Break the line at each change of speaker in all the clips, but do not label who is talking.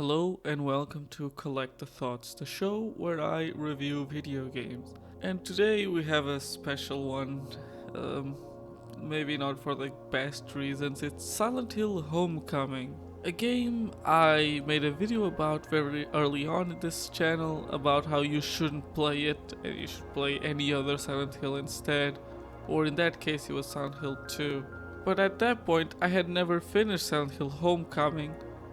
Hello and welcome to CollectaThoughts, the show where I review video games. And today we have a special one. Um, Maybe not for the best reasons. It's Silent Hill Homecoming. A game I made a video about very early on in this channel about how you shouldn't play it and you should play any other Silent Hill instead. Or in that case it was Silent Hill 2. But at that point I had never finished Silent Hill Homecoming,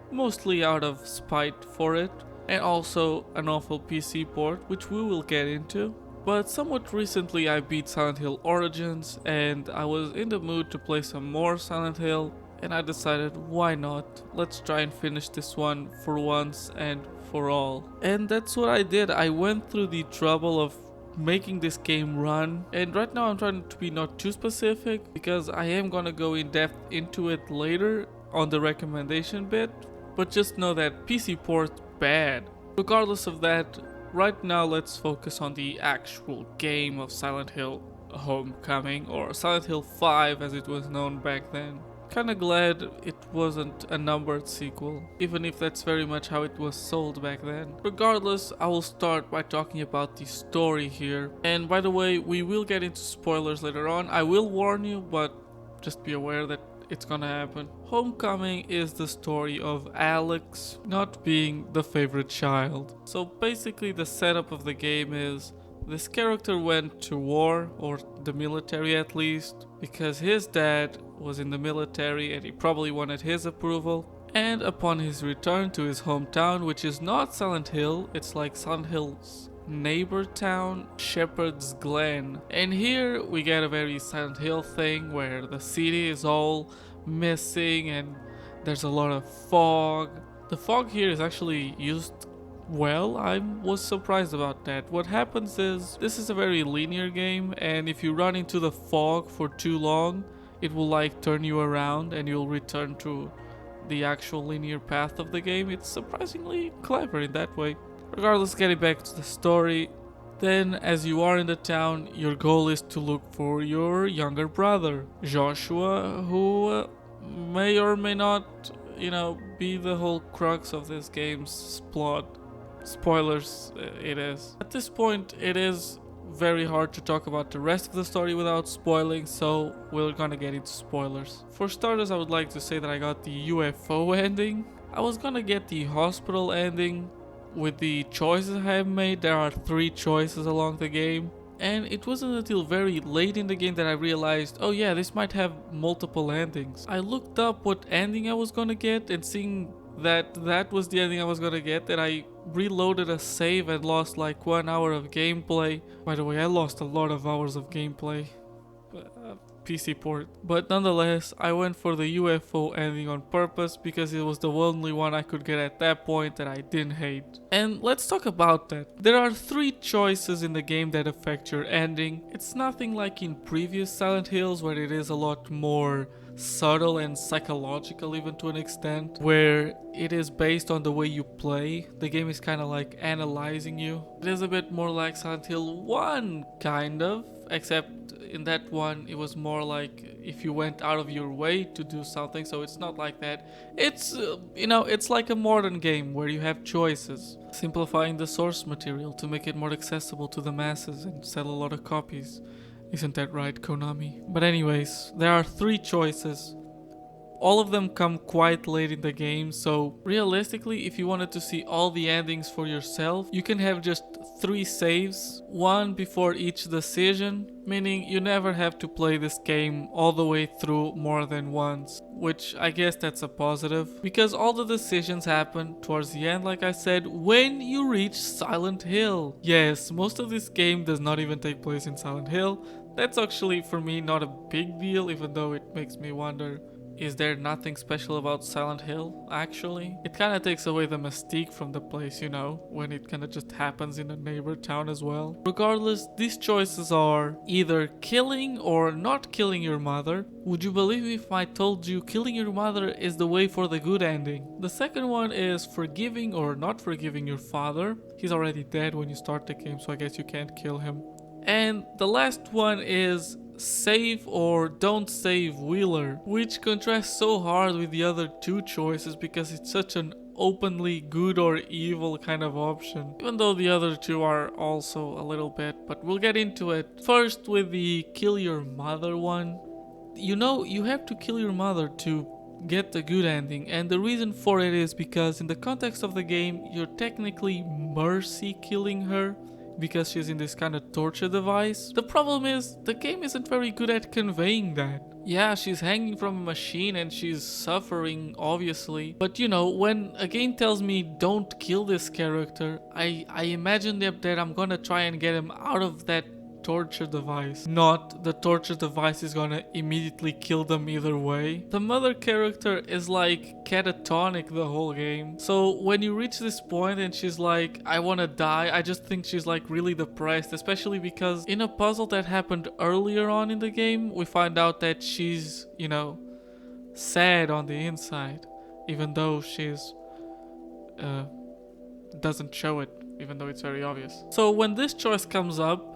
mostly out of spite for it, and also an awful PC port, which we will get into. But somewhat recently I beat Silent Hill Origins and I was in the mood to play some more Silent Hill, and I decided why not, let's try and finish this one for once and for all. And that's what I did. I went through the trouble of making this game run, and right now I'm trying to be not too specific because I am gonna go in depth into it later on the recommendation bit, but just know that PC port's bad. Regardless of that, right now let's focus on the actual game of Silent Hill Homecoming, or Silent Hill 5 as it was known back then. Kinda glad it wasn't a numbered sequel, even if that's very much how it was sold back then. Regardless, I will start by talking about the story here. And by the way, we will get into spoilers later on. I will warn you, but just be aware that it's gonna happen. Homecoming is the story of Alex not being the favorite child. So basically the setup of the game is this character went to war, or the military at least, because his dad was in the military and he probably wanted his approval. And upon his return to his hometown, which is not Silent Hill, it's like Silent Hill's neighbor town, Shepherd's Glen. And here we get a very Silent Hill thing where the city is all missing and there's a lot of fog. The fog here is actually used well. I was surprised about that. What happens is, this is a very linear game, and if you run into the fog for too long, it will like turn you around and you'll return to the actual linear path of the game. It's surprisingly clever in that way. Regardless, getting back to the story, then as you are in the town, your goal is to look for your younger brother, Joshua, who may or may not, be the whole crux of this game's plot. Spoilers, it is. At this point, it is very hard to talk about the rest of the story without spoiling, so we're gonna get into spoilers. For starters, I would like to say that I got the UFO ending. I was gonna get the hospital ending. With the choices I have made, there are 3 choices along the game, and it wasn't until very late in the game that I realized, oh yeah, this might have multiple endings. I looked up what ending I was gonna get, and seeing that was the ending I was gonna get, and I reloaded a save and lost like 1 hour of gameplay. By the way, I lost a lot of hours of gameplay. PC port. But nonetheless, I went for the UFO ending on purpose because it was the only one I could get at that point that I didn't hate. And let's talk about that. There are 3 choices in the game that affect your ending. It's nothing like in previous Silent Hills where it is a lot more subtle and psychological, even to an extent, where it is based on the way you play. The game is kind of like analyzing you. It is a bit more like Silent Hill 1, kind of, except in that one it was more like if you went out of your way to do something, so it's not like that. It's it's like a modern game where you have choices, simplifying the source material to make it more accessible to the masses and sell a lot of copies. Isn't that right, Konami? But anyways, there are 3 choices. All of them come quite late in the game, so realistically, if you wanted to see all the endings for yourself, you can have just 3 saves, 1 before each decision, meaning you never have to play this game all the way through more than once, which I guess that's a positive, because all the decisions happen towards the end, like I said, when you reach Silent Hill. Yes, most of this game does not even take place in Silent Hill. That's actually for me not a big deal, even though it makes me wonder, is there nothing special about Silent Hill, actually? It kinda takes away the mystique from the place, when it kinda just happens in a neighbor town as well. Regardless, these choices are either killing or not killing your mother. Would you believe me if I told you killing your mother is the way for the good ending? The second one is forgiving or not forgiving your father. He's already dead when you start the game, so I guess you can't kill him. And the last one is save or don't save Wheeler, which contrasts so hard with the other 2 choices because it's such an openly good or evil kind of option, even though the other two are also a little bit, but we'll get into it. First, with the kill your mother one. You know, you have to kill your mother to get the good ending, and the reason for it is because in the context of the game, you're technically mercy killing her because she's in this kind of torture device. The problem is, the game isn't very good at conveying that. Yeah, she's hanging from a machine and she's suffering, obviously. But you know, when a game tells me don't kill this character, I imagine that I'm gonna try and get him out of that torture device. Not the torture device is gonna immediately kill them either way. The mother character is like catatonic the whole game. So when you reach this point and she's like, I wanna die, I just think she's like really depressed, especially because in a puzzle that happened earlier on in the game, we find out that she's, you know, sad on the inside, even though she's doesn't show it, even though it's very obvious. So when this choice comes up,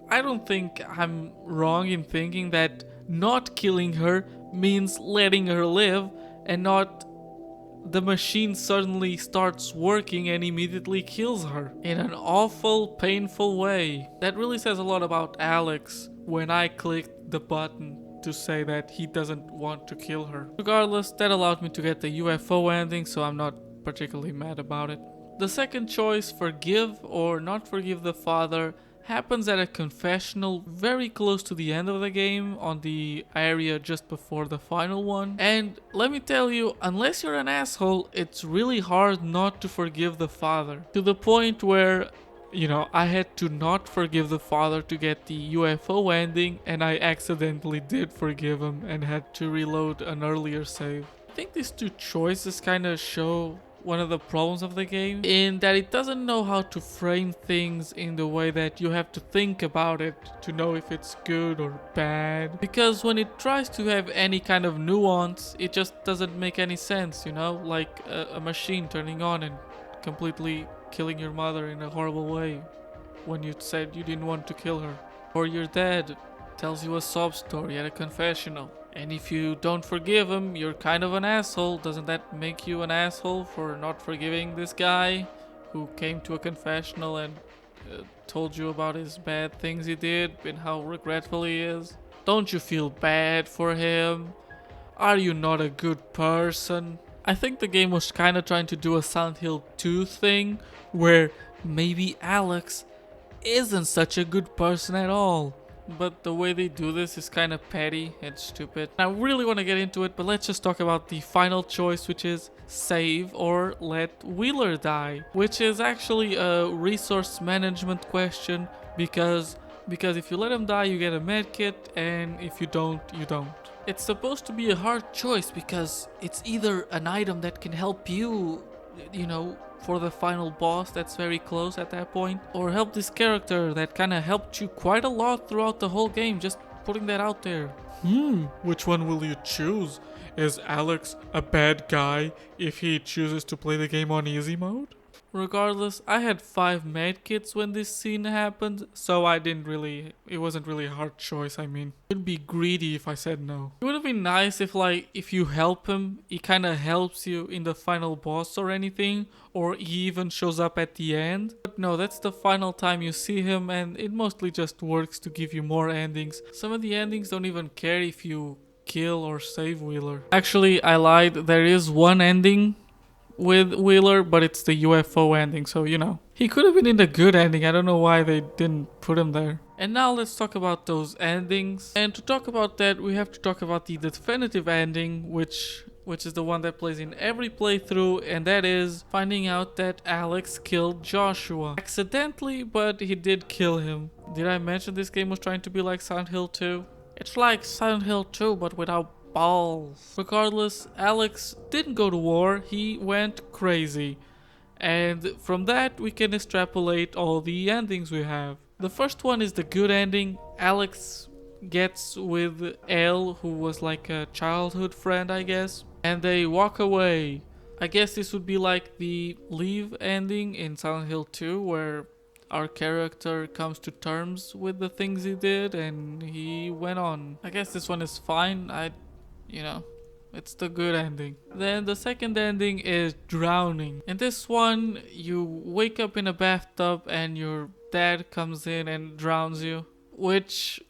I don't think I'm wrong in thinking that not killing her means letting her live, and not the machine suddenly starts working and immediately kills her in an awful, painful way. That really says a lot about Alex when I clicked the button to say that he doesn't want to kill her. Regardless, that allowed me to get the UFO ending, so I'm not particularly mad about it. The second choice, forgive or not forgive the father, happens at a confessional very close to the end of the game, on the area just before the final one. And let me tell you, unless you're an asshole, it's really hard not to forgive the father. To the point where, you know, I had to not forgive the father to get the UFO ending, and I accidentally did forgive him and had to reload an earlier save. I think these two choices kind of show one of the problems of the game, in that it doesn't know how to frame things in the way that you have to think about it to know if it's good or bad. Because when it tries to have any kind of nuance, it just doesn't make any sense, you know? Like a machine turning on and completely killing your mother in a horrible way when you said you didn't want to kill her. Or your dad tells you a sob story at a confessional, and if you don't forgive him, you're kind of an asshole. Doesn't that make you an asshole for not forgiving this guy who came to a confessional and told you about his bad things he did and how regretful he is? Don't you feel bad for him? Are you not a good person? I think the game was kind of trying to do a Silent Hill 2 thing, where maybe Alex isn't such a good person at all. But the way they do this is kind of petty and stupid. I really want to get into it, but let's just talk about the final choice, which is save or let Wheeler die. Which is actually a resource management question, because if you let him die, you get a medkit, and if you don't, you don't. It's supposed to be a hard choice because it's either an item that can help you, you know, for the final boss that's very close at that point, or help this character that kind of helped you quite a lot throughout the whole game, just putting that out there. Which one will you choose? Is Alex a bad guy if he chooses to play the game on easy mode? Regardless, I had 5 medkits when this scene happened, so it wasn't really a hard choice. I mean, it would be greedy if I said no. It would have been nice if you help him, he kind of helps you in the final boss or anything, or he even shows up at the end. But no, that's the final time you see him, and it mostly just works to give you more endings. Some of the endings don't even care if you kill or save Wheeler. Actually, I lied, there is one ending with Wheeler, but it's the UFO ending, so you know. He could have been in the good ending, I don't know why they didn't put him there. And now let's talk about those endings. And to talk about that, we have to talk about the definitive ending, which is the one that plays in every playthrough, and that is finding out that Alex killed Joshua. Accidentally, but he did kill him. Did I mention this game was trying to be like Silent Hill 2? It's like Silent Hill 2, but without balls. Regardless, Alex didn't go to war, he went crazy. And from that we can extrapolate all the endings we have. The first one is the good ending. Alex gets with Elle, who was like a childhood friend, I guess, and they walk away. I guess this would be like the leave ending in Silent Hill 2, where our character comes to terms with the things he did and he went on. I guess this one is fine. It's the good ending. Then the second ending is drowning. In this one, you wake up in a bathtub and your dad comes in and drowns you. Which,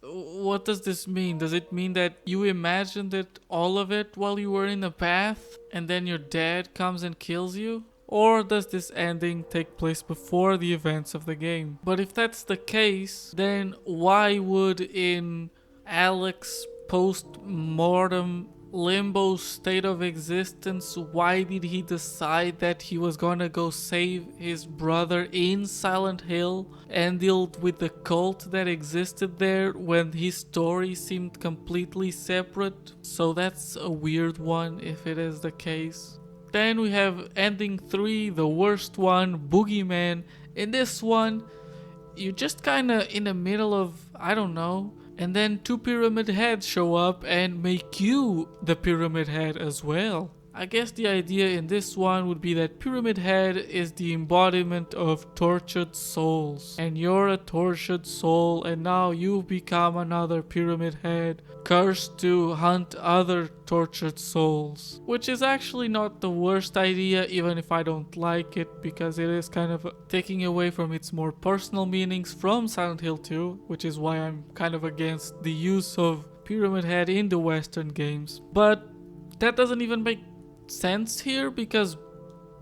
what does this mean? Does it mean that you imagined it, all of it, while you were in a bath and then your dad comes and kills you? Or does this ending take place before the events of the game? But if that's the case, then why would in Alex post-mortem limbo state of existence, why did he decide that he was gonna go save his brother in Silent Hill and deal with the cult that existed there when his story seemed completely separate? So that's a weird one if it is the case. Then we have ending 3, the worst one, Boogeyman. In this one, you're just kinda in the middle of, I don't know, and then 2 pyramid heads show up and make you the pyramid head as well. I guess the idea in this one would be that Pyramid Head is the embodiment of tortured souls. And you're a tortured soul and now you've become another Pyramid Head, cursed to hunt other tortured souls. Which is actually not the worst idea, even if I don't like it, because it is kind of taking away from its more personal meanings from Silent Hill 2, which is why I'm kind of against the use of Pyramid Head in the Western games. But that doesn't even make sense here, because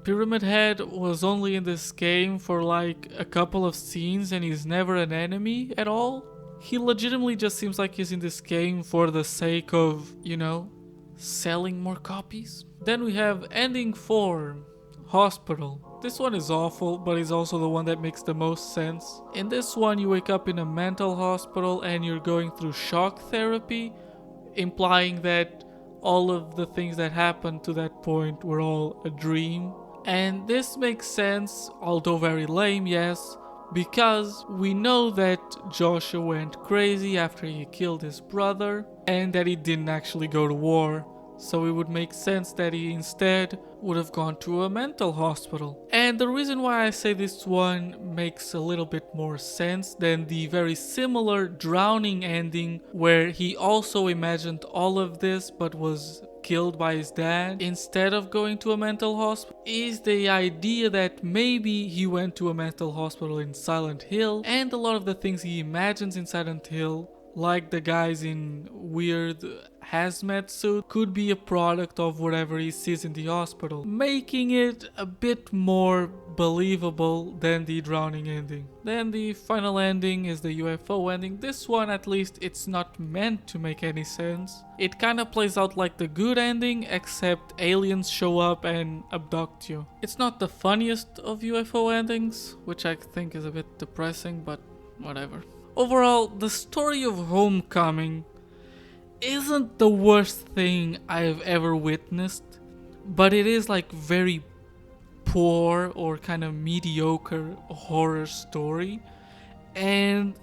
Pyramid Head was only in this game for like a couple of scenes and he's never an enemy at all. He legitimately just seems like he's in this game for the sake of, you know, selling more copies. Then we have ending 4, Hospital. This one is awful, but is also the one that makes the most sense. In this one you wake up in a mental hospital and you're going through shock therapy, implying that all of the things that happened to that point were all a dream. And this makes sense, although very lame, yes, because we know that Joshua went crazy after he killed his brother and that he didn't actually go to war. So it would make sense that he instead would have gone to a mental hospital. And the reason why I say this one makes a little bit more sense than the very similar drowning ending where he also imagined all of this but was killed by his dad instead of going to a mental hospital, is the idea that maybe he went to a mental hospital in Silent Hill and a lot of the things he imagines in Silent Hill, like the guys in weird hazmat suit, could be a product of whatever he sees in the hospital, making it a bit more believable than the drowning ending. Then the final ending is the UFO ending. This one, at least, it's not meant to make any sense. It kinda plays out like the good ending, except aliens show up and abduct you. It's not the funniest of UFO endings, which I think is a bit depressing, but whatever. Overall, the story of Homecoming isn't the worst thing I've ever witnessed, but it is like very poor or kind of mediocre horror story, and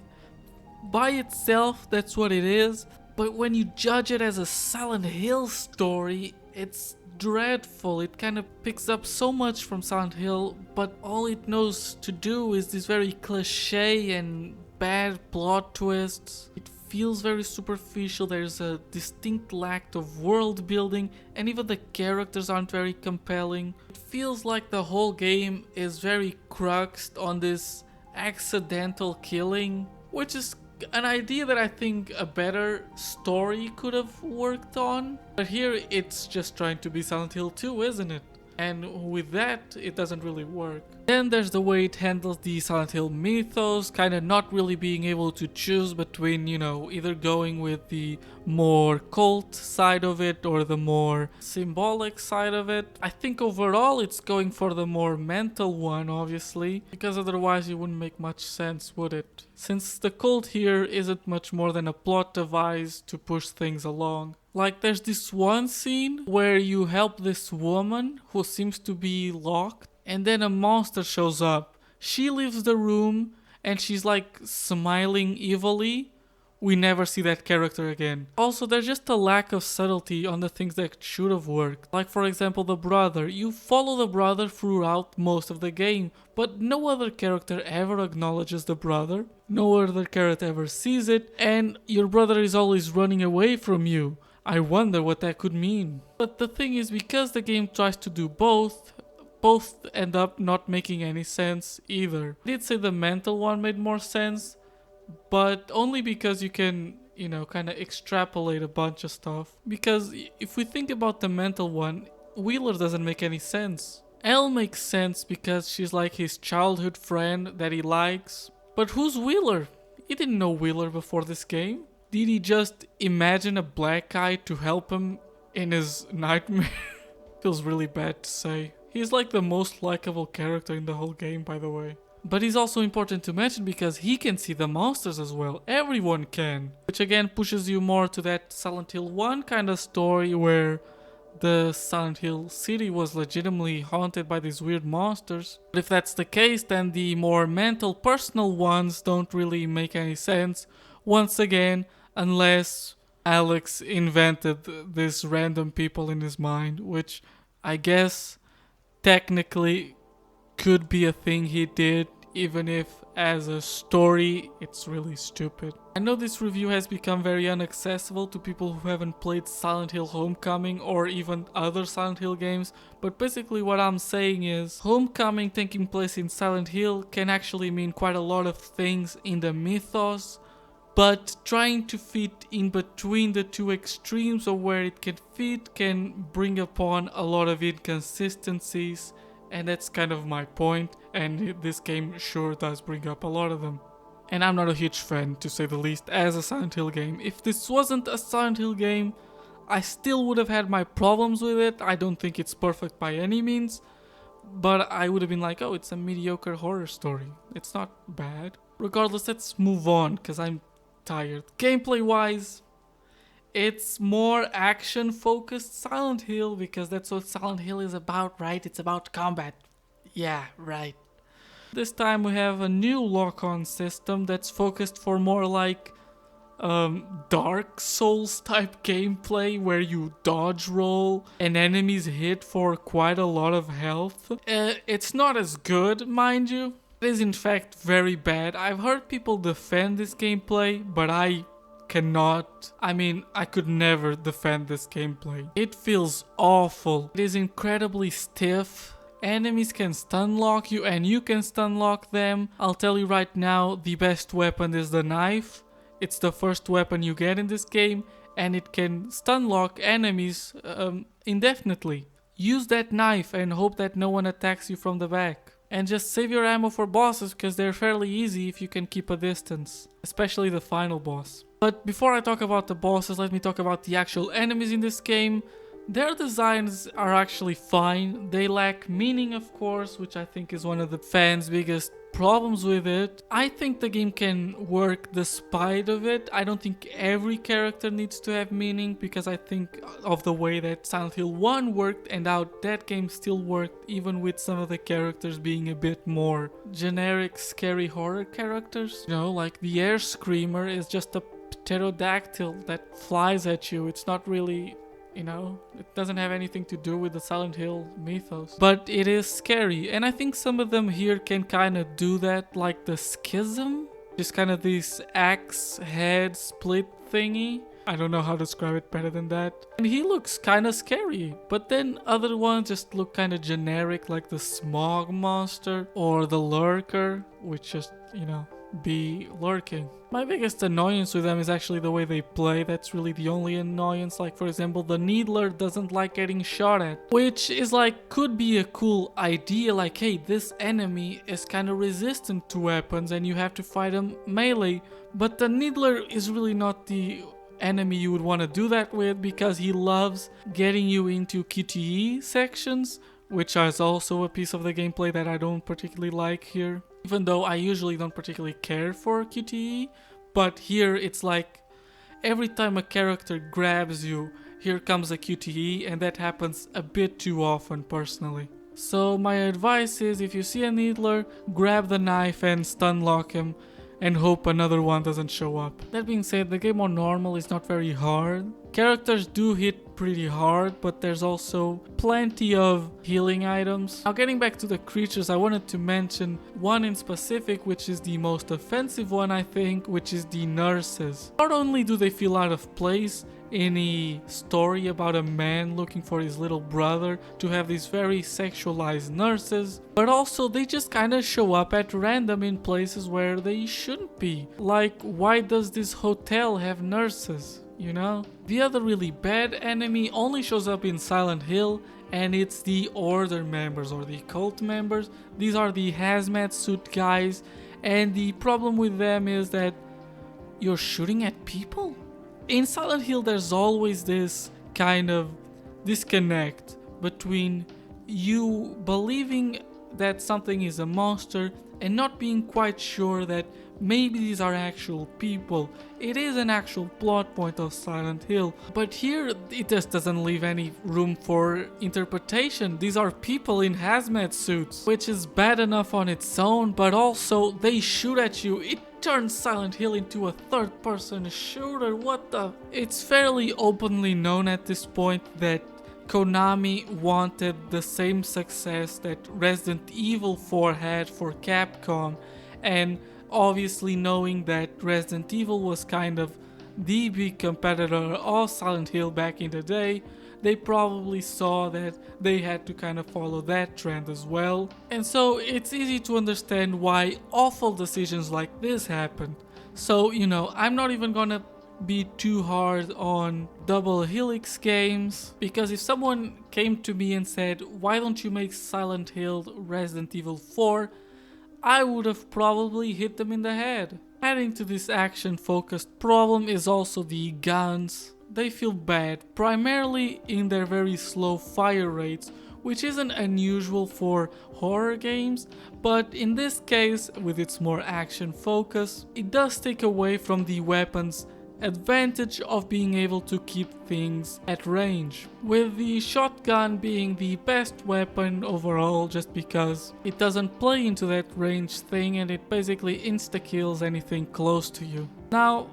by itself that's what it is. But when you judge it as a Silent Hill story, it's dreadful. It kind of picks up so much from Silent Hill, but all it knows to do is this very cliche and bad plot twists. It feels very superficial. There's a distinct lack of world building, and even the characters aren't very compelling. It feels like the whole game is very cruxed on this accidental killing, which is an idea that I think a better story could have worked on. But here it's just trying to be Silent Hill 2, isn't it? And with that, it doesn't really work. Then there's the way it handles the Silent Hill mythos, kind of not really being able to choose between, you know, either going with the more cult side of it or the more symbolic side of it. I think overall it's going for the more mental one, obviously, because otherwise it wouldn't make much sense, would it? Since the cult here isn't much more than a plot device to push things along. Like, there's this one scene where you help this woman who seems to be locked, and then a monster shows up. She leaves the room and she's like smiling evilly. We never see that character again. Also, there's just a lack of subtlety on the things that should have worked. Like, for example, the brother. You follow the brother throughout most of the game, but no other character ever acknowledges the brother. No other character ever sees it, and your brother is always running away from you. I wonder what that could mean. But the thing is, because the game tries to do both end up not making any sense either. I did say the mental one made more sense, but only because you can, kind of extrapolate a bunch of stuff. Because if we think about the mental one, Wheeler doesn't make any sense. Elle makes sense because she's like his childhood friend that he likes. But who's Wheeler? He didn't know Wheeler before this game. Did he just imagine a black guy to help him in his nightmare? Feels really bad to say. He's like the most likable character in the whole game, by the way. But he's also important to mention because he can see the monsters as well. Everyone can. Which again pushes you more to that Silent Hill 1 kind of story where the Silent Hill city was legitimately haunted by these weird monsters. But if that's the case, then the more mental, personal ones don't really make any sense. Once again, unless Alex invented these random people in his mind, which I guess technically could be a thing he did, even if as a story it's really stupid. I know this review has become very inaccessible to people who haven't played Silent Hill Homecoming or even other Silent Hill games, but basically what I'm saying is Homecoming taking place in Silent Hill can actually mean quite a lot of things in the mythos, but trying to fit in between the two extremes of where it can fit can bring upon a lot of inconsistencies, and that's kind of my point, and this game sure does bring up a lot of them. And I'm not a huge fan, to say the least, as a Silent Hill game. If this wasn't a Silent Hill game, I still would have had my problems with it. I don't think it's perfect by any means, but I would have been like, oh, it's a mediocre horror story. It's not bad. Regardless, let's move on, because I'm tired. Gameplay wise, it's more action focused Silent Hill, because that's what Silent Hill is about, right? It's about combat. Yeah, right. This time we have a new lock-on system that's focused for more like Dark Souls type gameplay, where you dodge roll and enemies hit for quite a lot of health. It's not as good, mind you. It is in fact very bad. I've heard people defend this gameplay, but I cannot. I mean, I could never defend this gameplay. It feels awful. It is incredibly stiff. Enemies can stun lock you and you can stun lock them. I'll tell you right now, the best weapon is the knife. It's the first weapon you get in this game, and it can stun lock enemies indefinitely. Use that knife and hope that no one attacks you from the back. And just save your ammo for bosses, because they're fairly easy if you can keep a distance. Especially the final boss. But before I talk about the bosses, let me talk about the actual enemies in this game. Their designs are actually fine. They lack meaning, of course, which I think is one of the fans' biggest problems with it. I think the game can work despite of it. I don't think every character needs to have meaning, because I think of the way that Silent Hill 1 worked and how that game still worked, even with some of the characters being a bit more generic scary horror characters. You know, like the Air Screamer is just a pterodactyl that flies at you. It's not really, it doesn't have anything to do with the Silent Hill mythos. But it is scary, and I think some of them here can kind of do that, like the Schism. Just kind of this axe head split thingy. I don't know how to describe it better than that. And he looks kind of scary, but then other ones just look kind of generic, like the Smog Monster or the Lurker, which just, be lurking. My biggest annoyance with them is actually the way they play. That's really the only annoyance. Like, for example, the Needler doesn't like getting shot at, which is like, could be a cool idea, like, hey, this enemy is kind of resistant to weapons and you have to fight him melee, but the Needler is really not the enemy you would want to do that with, because he loves getting you into QTE sections, which is also a piece of the gameplay that I don't particularly like here. Even though I usually don't particularly care for QTE, but here it's like every time a character grabs you, here comes a QTE, and that happens a bit too often personally. So my advice is, if you see a Needler, grab the knife and stun lock him and hope another one doesn't show up. That being said, the game on normal is not very hard. Characters do hit pretty hard, but there's also plenty of healing items. Now, getting back to the creatures, I wanted to mention one in specific, which is the most offensive one, I think, which is the nurses. Not only do they feel out of place, any story about a man looking for his little brother to have these very sexualized nurses, but also they just kind of show up at random in places where they shouldn't be. Like, why does this hotel have nurses? You know? The other really bad enemy only shows up in Silent Hill, and it's the Order members or the cult members. These are the hazmat suit guys, and the problem with them is that you're shooting at people? In Silent Hill, there's always this kind of disconnect between you believing that something is a monster and not being quite sure that maybe these are actual people. It is an actual plot point of Silent Hill, but here it just doesn't leave any room for interpretation. These are people in hazmat suits, which is bad enough on its own, but also they shoot at you. It turns Silent Hill into a third-person shooter. What the? It's fairly openly known at this point that Konami wanted the same success that Resident Evil 4 had for Capcom, and obviously knowing that Resident Evil was kind of the big competitor of Silent Hill back in the day, they probably saw that they had to kind of follow that trend as well. And so it's easy to understand why awful decisions like this happened. So, you know, I'm not even gonna be too hard on Double Helix games, because if someone came to me and said, why don't you make Silent Hill Resident Evil 4, I would have probably hit them in the head. Adding to this action-focused problem is also the guns. They feel bad, primarily in their very slow fire rates, which isn't unusual for horror games, but in this case, with its more action focus, it does take away from the weapon's advantage of being able to keep things at range, with the shotgun being the best weapon overall just because it doesn't play into that range thing and it basically insta-kills anything close to you. Now,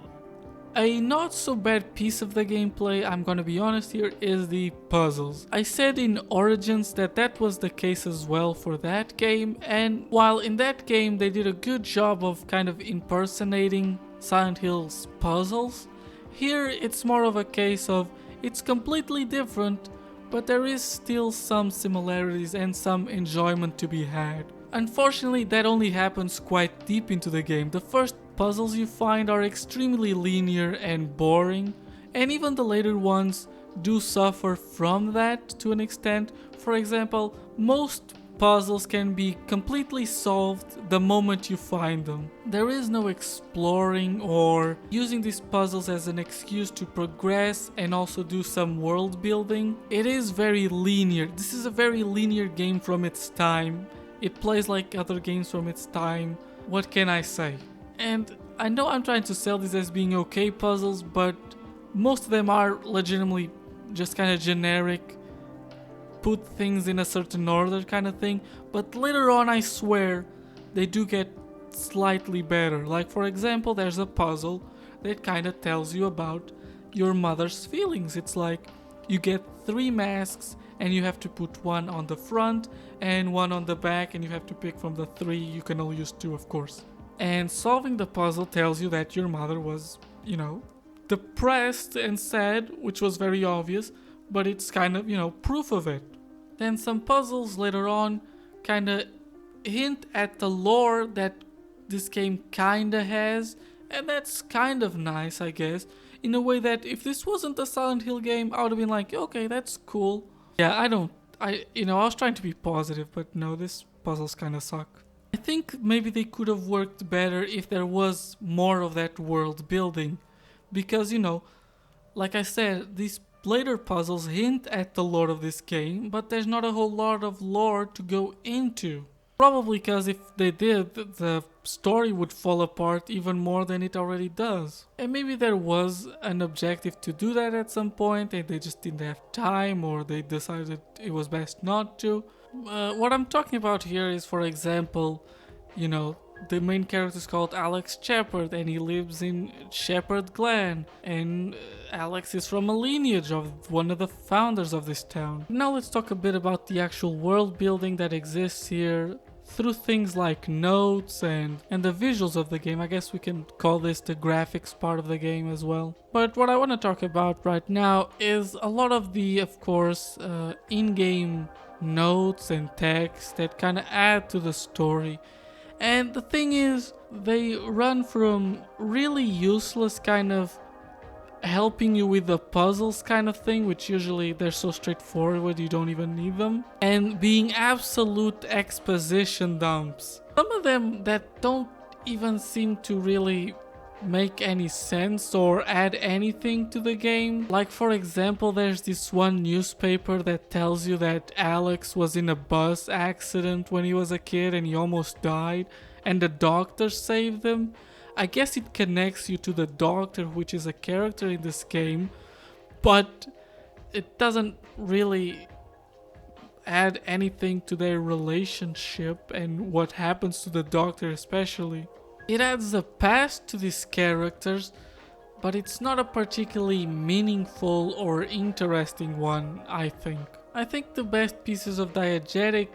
a not so bad piece of the gameplay, I'm gonna be honest here, is the puzzles. I said in Origins that was the case as well for that game, and while in that game they did a good job of kind of impersonating Silent Hill's puzzles, here it's more of a case of it's completely different, but there is still some similarities and some enjoyment to be had. Unfortunately, that only happens quite deep into the game. The first puzzles you find are extremely linear and boring, and even the later ones do suffer from that to an extent. For example, most puzzles can be completely solved the moment you find them. There is no exploring or using these puzzles as an excuse to progress and also do some world building. It is very linear. This is a very linear game from its time. It plays like other games from its time. What can I say? And I know I'm trying to sell these as being okay puzzles, but most of them are legitimately just kind of generic, put things in a certain order kind of thing, but later on I swear they do get slightly better. Like for example, there's a puzzle that kind of tells you about your mother's feelings. It's like you get 3 masks and you have to put one on the front and one on the back, and you have to pick from the 3. You can only use 2, of course. And solving the puzzle tells you that your mother was, you know, depressed and sad, which was very obvious, but it's kind of, you know, proof of it. Then some puzzles later on kind of hint at the lore that this game kind of has, and that's kind of nice, I guess, in a way that if this wasn't a Silent Hill game, I would have been like, okay, that's cool. Yeah, I was trying to be positive, but no, these puzzles kind of suck. I think maybe they could have worked better if there was more of that world building, because, you know, like I said, these later puzzles hint at the lore of this game, but there's not a whole lot of lore to go into. Probably because if they did, the story would fall apart even more than it already does. And maybe there was an objective to do that at some point and they just didn't have time, or they decided it was best not to. What I'm talking about here is, for example, you know, the main character is called Alex Shepard and he lives in Shepard Glen, and Alex is from a lineage of one of the founders of this town. Now let's talk a bit about the actual world building that exists here through things like notes and the visuals of the game. I guess we can call this the graphics part of the game as well. But what I want to talk about right now is a lot of the, of course, in-game notes and text that kind of add to the story. And the thing is, they run from really useless kind of helping you with the puzzles kind of thing, which usually they're so straightforward you don't even need them, and being absolute exposition dumps. Some of them that don't even seem to really make any sense or add anything to the game. Like, for example, there's this one newspaper that tells you that Alex was in a bus accident when he was a kid and he almost died, and the doctor saved him. I guess it connects you to the doctor, which is a character in this game, but it doesn't really add anything to their relationship and what happens to the doctor especially. It adds a past to these characters, but it's not a particularly meaningful or interesting one, I think. I think the best pieces of diegetic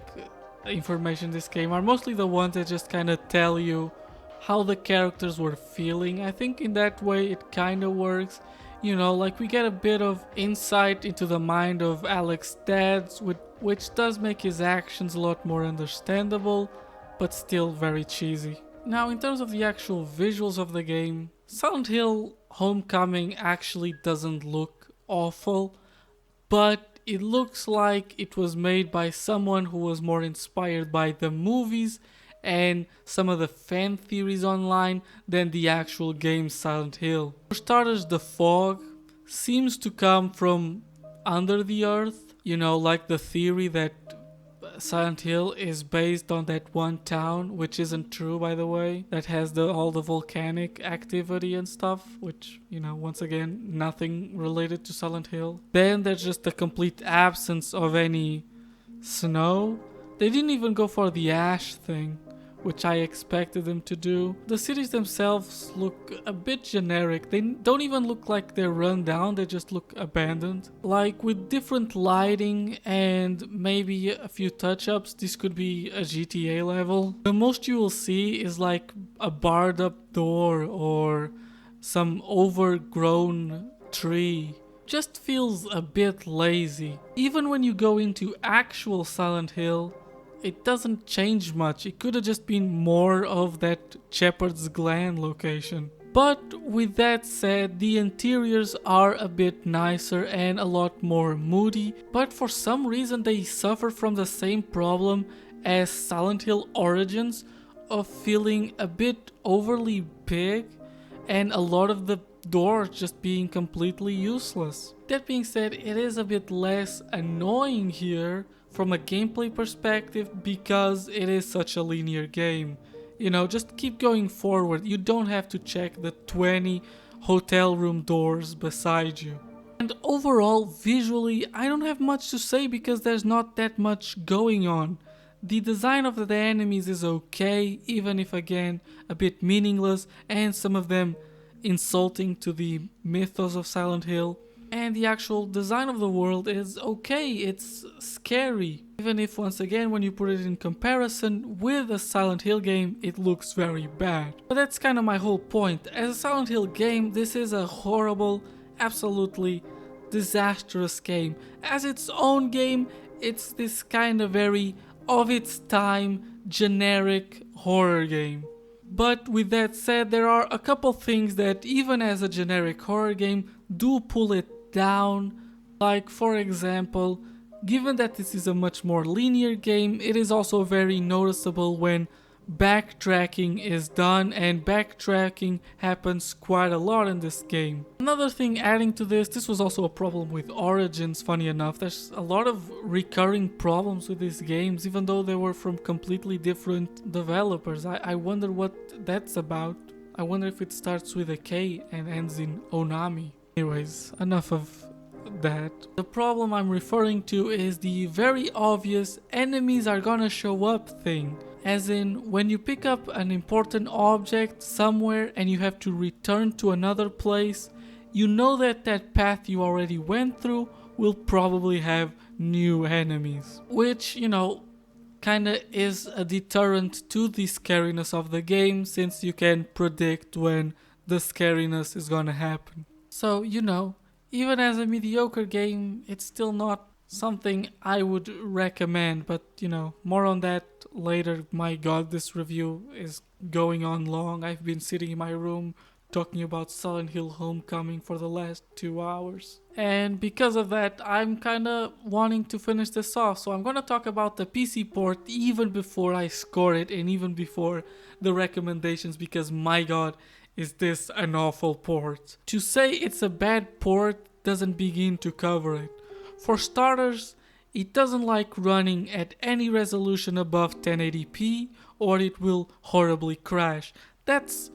information in this game are mostly the ones that just kind of tell you how the characters were feeling. I think in that way it kind of works. You know, like we get a bit of insight into the mind of Alex's dad, which does make his actions a lot more understandable, but still very cheesy. Now, in terms of the actual visuals of the game, Silent Hill Homecoming actually doesn't look awful, but it looks like it was made by someone who was more inspired by the movies and some of the fan theories online than the actual game Silent Hill. For starters, the fog seems to come from under the earth, you know, like the theory that Silent Hill is based on that one town, which isn't true, by the way, that has all the volcanic activity and stuff, which, you know, once again, nothing related to Silent Hill. Then there's just the complete absence of any snow. They didn't even go for the ash thing, which I expected them to do. The cities themselves look a bit generic. They don't even look like they're run down, they just look abandoned. Like, with different lighting and maybe a few touch-ups, this could be a GTA level. The most you will see is like a barred up door or some overgrown tree. Just feels a bit lazy. Even when you go into actual Silent Hill, it doesn't change much. It could have just been more of that Shepherd's Glen location. But with that said, the interiors are a bit nicer and a lot more moody, but for some reason they suffer from the same problem as Silent Hill Origins of feeling a bit overly big and a lot of the doors just being completely useless. That being said, it is a bit less annoying here from a gameplay perspective because it is such a linear game. You know, just keep going forward. You don't have to check the 20 hotel room doors beside you. And overall, visually, I don't have much to say because there's not that much going on. The design of the enemies is okay, even if again a bit meaningless and some of them insulting to the mythos of Silent Hill. And the actual design of the world is okay, it's scary. Even if once again when you put it in comparison with a Silent Hill game, it looks very bad. But that's kind of my whole point. As a Silent Hill game, this is a horrible, absolutely disastrous game. As its own game, it's this kind of very of its time generic horror game. But with that said, there are a couple things that even as a generic horror game do pull it down. Like, for example, given that this is a much more linear game, it is also very noticeable when backtracking is done, and backtracking happens quite a lot in this game. Another thing adding to this was also a problem with Origins, funny enough. There's a lot of recurring problems with these games, even though they were from completely different developers. I wonder what that's about. I wonder if it starts with a K and ends in Onami. Anyways, enough of that. The problem I'm referring to is the very obvious enemies are gonna show up thing. As in, when you pick up an important object somewhere and you have to return to another place, you know that that path you already went through will probably have new enemies. Which, you know, kinda is a deterrent to the scariness of the game, since you can predict when the scariness is gonna happen. So, even as a mediocre game, it's still not something I would recommend, but more on that later. My god, this review is going on long. I've been sitting in my room talking about Silent Hill Homecoming for the last 2 hours. And because of that, I'm kinda wanting to finish this off, so I'm gonna talk about the PC port even before I score it and even before the recommendations, because my god, is this an awful port. To say it's a bad port doesn't begin to cover it. For starters, it doesn't like running at any resolution above 1080p or it will horribly crash. That's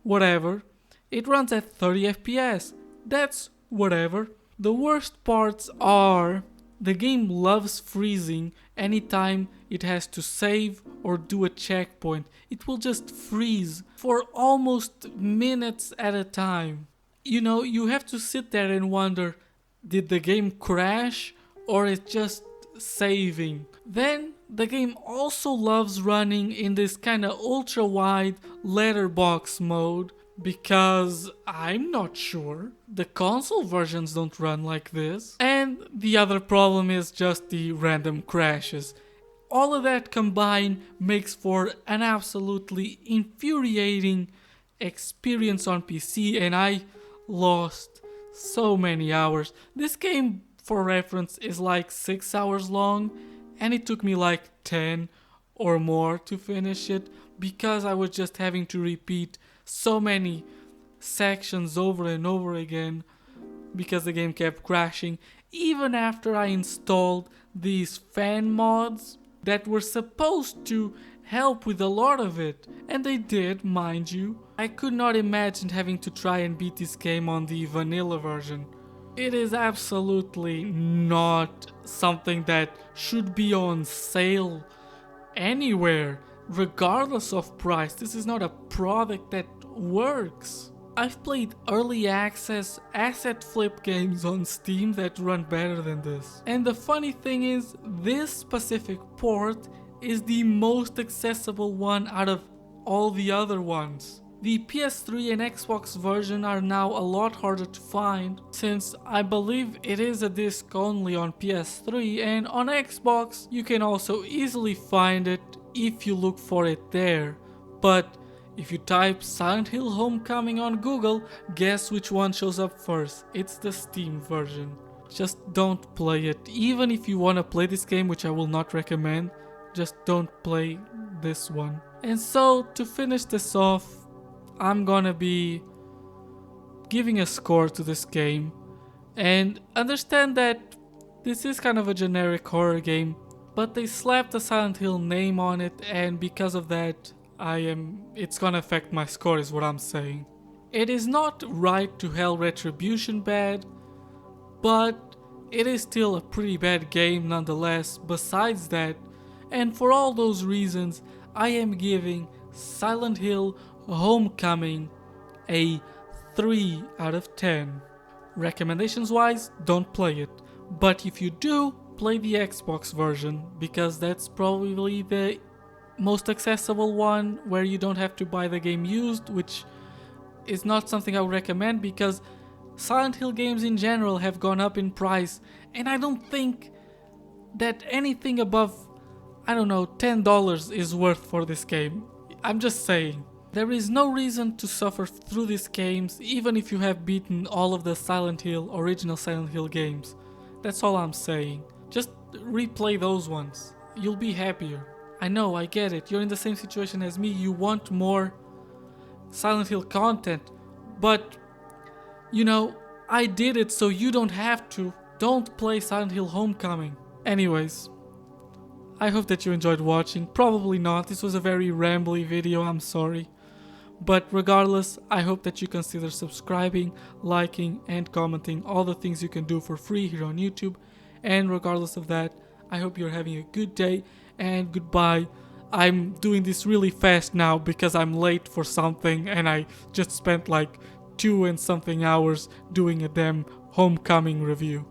whatever. It runs at 30 FPS. That's whatever. The worst parts are the game loves freezing anytime it has to save or do a checkpoint. It will just freeze for almost minutes at a time. You have to sit there and wonder, did the game crash or it's just saving? Then the game also loves running in this kind of ultra wide letterbox mode, because I'm not sure. The console versions don't run like this. And the other problem is just the random crashes. All of that combined makes for an absolutely infuriating experience on PC, and I lost so many hours. This game, for reference, is like 6 hours long, and it took me like 10 or more to finish it, because I was just having to repeat so many sections over and over again because the game kept crashing, even after I installed these fan mods that were supposed to help with a lot of it, and they did, mind you. I could not imagine having to try and beat this game on the vanilla version. It is absolutely not something that should be on sale anywhere, regardless of price. This is not a product that works. I've played early access asset flip games on Steam that run better than this. And the funny thing is, this specific port is the most accessible one out of all the other ones. The PS3 and Xbox version are now a lot harder to find, since I believe it is a disc only on PS3, and on Xbox you can also easily find it if you look for it there. But if you type Silent Hill Homecoming on Google, guess which one shows up first? It's the Steam version. Just don't play it. Even if you want to play this game, which I will not recommend, just don't play this one. And so, to finish this off, I'm gonna be giving a score to this game. And understand that this is kind of a generic horror game, but they slapped the Silent Hill name on it, and because of that, it's gonna affect my score, is what I'm saying. It is not right to hail Retribution bad, but it is still a pretty bad game nonetheless besides that, and for all those reasons, I am giving Silent Hill Homecoming a 3 out of 10. Recommendations wise, don't play it, but if you do, play the Xbox version, because that's probably the most accessible one where you don't have to buy the game used, which is not something I would recommend because Silent Hill games in general have gone up in price, and I don't think that anything above, $10 is worth for this game. I'm just saying. There is no reason to suffer through these games even if you have beaten all of the original Silent Hill games. That's all I'm saying. Just replay those ones. You'll be happier. I know, I get it. You're in the same situation as me. You want more Silent Hill content. But, I did it so you don't have to. Don't play Silent Hill Homecoming. Anyways, I hope that you enjoyed watching. Probably not. This was a very rambly video. I'm sorry. But regardless, I hope that you consider subscribing, liking, and commenting. All the things you can do for free here on YouTube. And regardless of that, I hope you're having a good day. And goodbye. I'm doing this really fast now because I'm late for something and I just spent like 2 and something hours doing a damn Homecoming review.